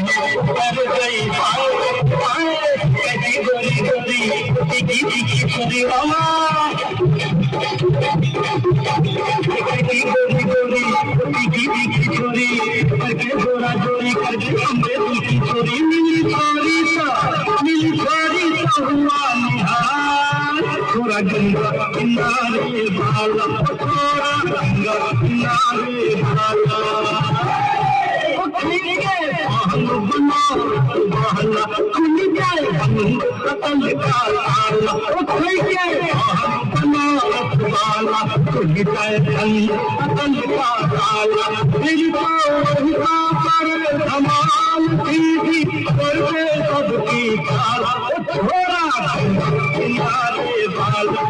कर गई कैसी गोरी गोरी टिकी टिकी छोरी मामा कैसी गोरी गोरी टिकी टिकी छोरी करके गोरा गोरी करके हमरे दिल की चोरी मिली छोरी सा हुआ निहार थोड़ा गंगा किनारे भाला थोड़ा गंगा किनारे भाला बहला खुल जाए कतल का ताला खुल जाए बना खुल जाए कतल का ताला मेरी पर धमाल थी करके सबकी काला थोड़ा किनारे वाला